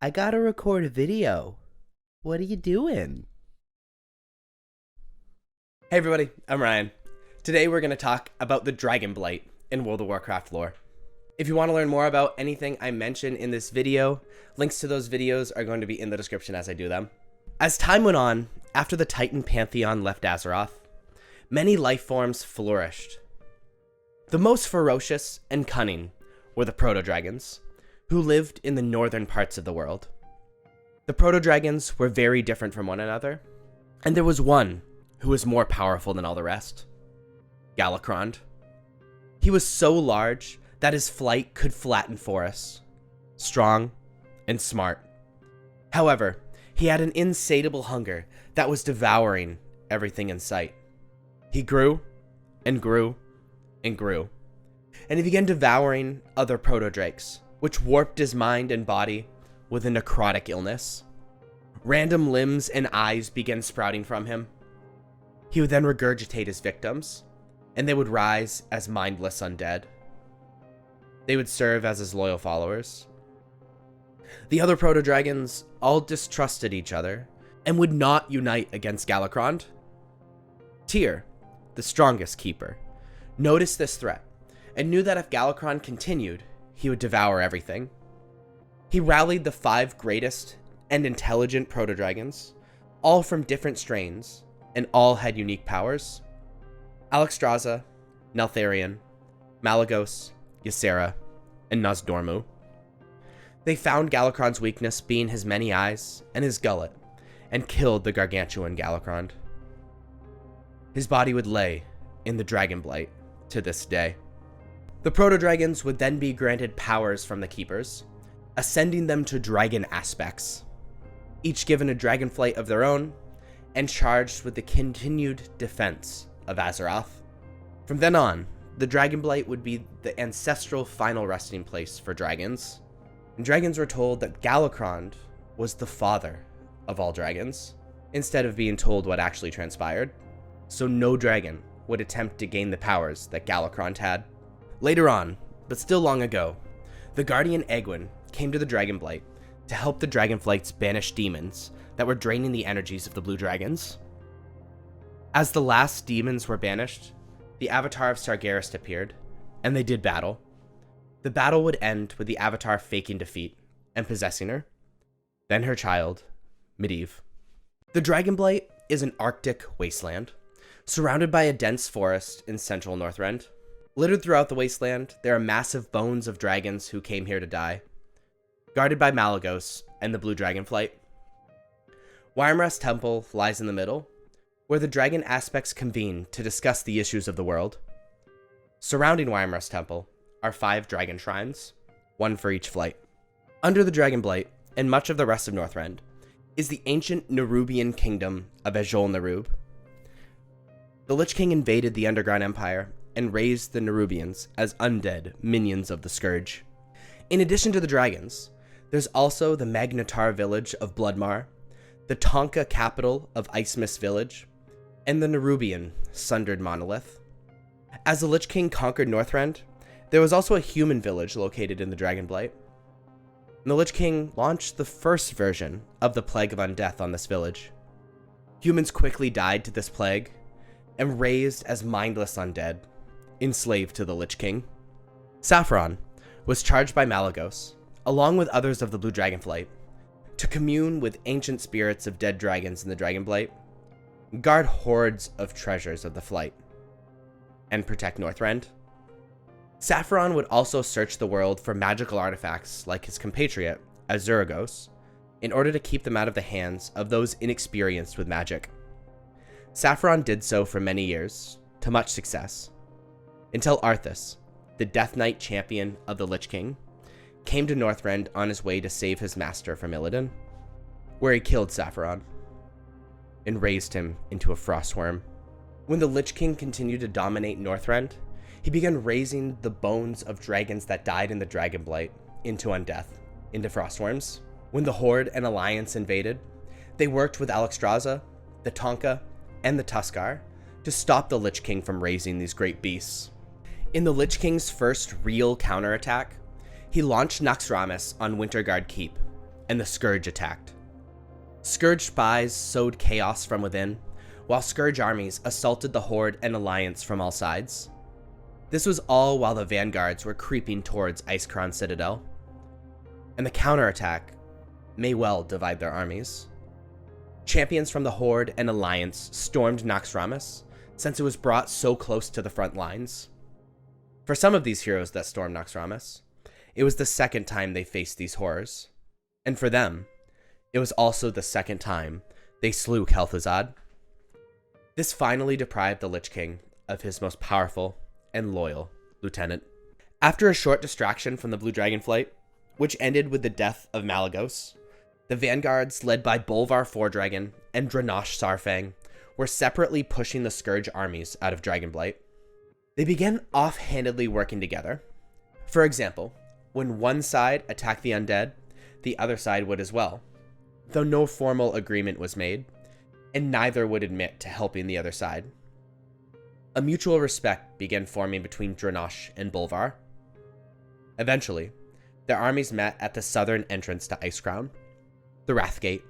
I gotta record a video. What are you doing? Hey everybody, I'm Ryan. Today we're going to talk about the Dragonblight in World of Warcraft lore. If you want to learn more about anything I mention in this video, links to those videos are going to be in the description as I do them. As time went on, after the Titan Pantheon left Azeroth, many life forms flourished. The most ferocious and cunning were the Proto-Dragons, who lived in the northern parts of the world. The Proto-Dragons were very different from one another, and there was one who was more powerful than all the rest. Galakrond. He was so large that his flight could flatten forests, strong and smart. However, he had an insatiable hunger that was devouring everything in sight. He grew and grew and grew, and he began devouring other proto-drakes, which warped his mind and body with a necrotic illness. Random limbs and eyes began sprouting from him. He would then regurgitate his victims, and they would rise as mindless undead. They would serve as his loyal followers. The other proto-dragons all distrusted each other and would not unite against Galakrond. Tyr, the strongest keeper, noticed this threat and knew that if Galakrond continued, he would devour everything. He rallied the 5 greatest and intelligent proto-dragons, all from different strains, and all had unique powers. Alexstrasza, Neltharion, Malygos, Ysera, and Nozdormu. They found Galakrond's weakness being his many eyes and his gullet, and killed the gargantuan Galakrond. His body would lay in the Dragonblight to this day. The Proto-Dragons would then be granted powers from the Keepers, ascending them to dragon aspects, each given a dragonflight of their own, and charged with the continued defense of Azeroth. From then on, the Dragonblight would be the ancestral final resting place for dragons, and dragons were told that Galakrond was the father of all dragons, instead of being told what actually transpired, so no dragon would attempt to gain the powers that Galakrond had. Later on, but still long ago, the guardian Aegwynn came to the Dragonblight to help the Dragonflights banish demons that were draining the energies of the blue dragons. As the last demons were banished, the avatar of Sargeras appeared, and they did battle. The battle would end with the avatar faking defeat and possessing her, then her child, Medivh. The Dragonblight is an Arctic wasteland, surrounded by a dense forest in central Northrend. Littered throughout the wasteland, there are massive bones of dragons who came here to die, guarded by Malygos and the Blue Dragonflight. Wyrmrest Temple lies in the middle, where the dragon aspects convene to discuss the issues of the world. Surrounding Wyrmrest Temple are 5 dragon shrines, 1 for each flight. Under the Dragonblight, and much of the rest of Northrend, is the ancient Nerubian kingdom of Azjol-Nerub. The Lich King invaded the Underground Empire and raised the Nerubians as undead minions of the Scourge. In addition to the dragons, there's also the Magnataur village of Bloodmar, the Taunka capital of Icemist Village, and the Nerubian Sundered Monolith. As the Lich King conquered Northrend, there was also a human village located in the Dragonblight. And the Lich King launched the first version of the Plague of Undeath on this village. Humans quickly died to this plague, and raised as mindless undead, enslaved to the Lich King. Saffron was charged by Malygos, along with others of the Blue Dragonflight, to commune with ancient spirits of dead dragons in the Dragonblight, guard hordes of treasures of the flight, and protect Northrend. Saffron would also search the world for magical artifacts like his compatriot, Azuregos, in order to keep them out of the hands of those inexperienced with magic. Saffron did so for many years, to much success, until Arthas, the Death Knight champion of the Lich King, came to Northrend on his way to save his master from Illidan, where he killed Saffron and raised him into a frostworm. When the Lich King continued to dominate Northrend, he began raising the bones of dragons that died in the Dragonblight into Undeath, into frostworms. When the Horde and Alliance invaded, they worked with Alexstrasza, the Taunka, and the Tuskarr to stop the Lich King from raising these great beasts. In the Lich King's first real counterattack, he launched Naxxramas on Wintergarde Keep, and the Scourge attacked. Scourge spies sowed chaos from within, while Scourge armies assaulted the Horde and Alliance from all sides. This was all while the vanguards were creeping towards Icecrown Citadel, and the counterattack may well divide their armies. Champions from the Horde and Alliance stormed Naxxramas, since it was brought so close to the front lines. For some of these heroes that stormed Naxxramas, it was the second time they faced these horrors, and for them, it was also the second time they slew Kel'Thuzad. This finally deprived the Lich King of his most powerful and loyal lieutenant. After a short distraction from the Blue Dragonflight, which ended with the death of Malygos, the vanguards led by Bolvar Fordragon and Dranosh Saurfang were separately pushing the Scourge armies out of Dragonblight. They began offhandedly working together. For example, when one side attacked the undead, the other side would as well, though no formal agreement was made, and neither would admit to helping the other side. A mutual respect began forming between Dranosh and Bolvar. Eventually, their armies met at the southern entrance to Icecrown, the Wrathgate.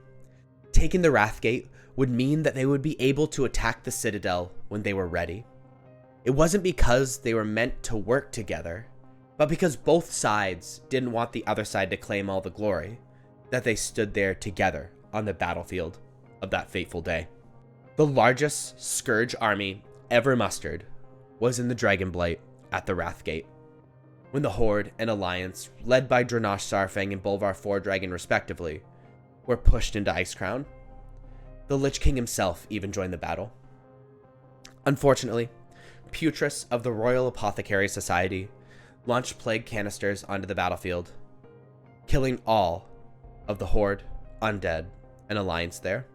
Taking the Wrathgate would mean that they would be able to attack the Citadel when they were ready. It wasn't because they were meant to work together, but because both sides didn't want the other side to claim all the glory, that they stood there together on the battlefield of that fateful day. The largest Scourge army ever mustered was in the Dragonblight at the Wrathgate, when the Horde and Alliance, led by Dranosh Saurfang and Bolvar Fordragon respectively, were pushed into Icecrown. The Lich King himself even joined the battle. Unfortunately, Putris of the Royal Apothecary Society launched plague canisters onto the battlefield, killing all of the Horde, Undead, and Alliance there,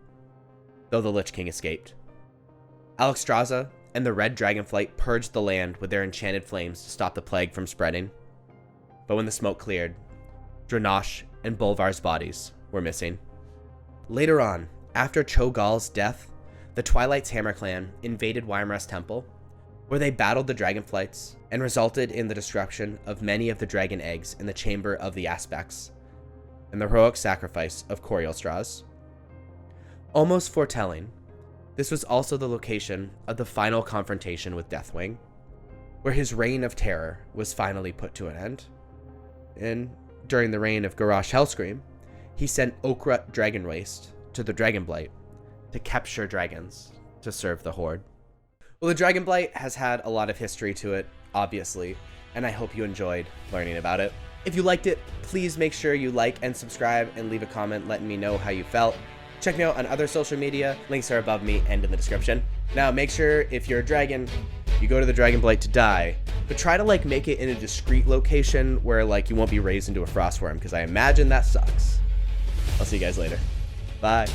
though the Lich King escaped. Alexstrasza and the Red Dragonflight purged the land with their enchanted flames to stop the plague from spreading, but when the smoke cleared, Dranosh and Bolvar's bodies were missing. Later on, after Cho'Gall's death, the Twilight's Hammer clan invaded Wyrmrest Temple, where they battled the Dragonflights and resulted in the destruction of many of the dragon eggs in the Chamber of the Aspects, and the heroic sacrifice of Corielstraz. Almost foretelling, this was also the location of the final confrontation with Deathwing, where his reign of terror was finally put to an end. And during the reign of Garrosh Hellscream, he sent Okrut Dragonwaste to the Dragonblight to capture dragons to serve the Horde. Well, the Dragonblight has had a lot of history to it, obviously, and I hope you enjoyed learning about it. If you liked it, please make sure you like and subscribe and leave a comment letting me know how you felt. Check me out on other social media. Links are above me and in the description. Now, make sure if you're a dragon, you go to the Dragonblight to die, but try to make it in a discreet location where you won't be raised into a frostworm, because I imagine that sucks. I'll see you guys later. Bye.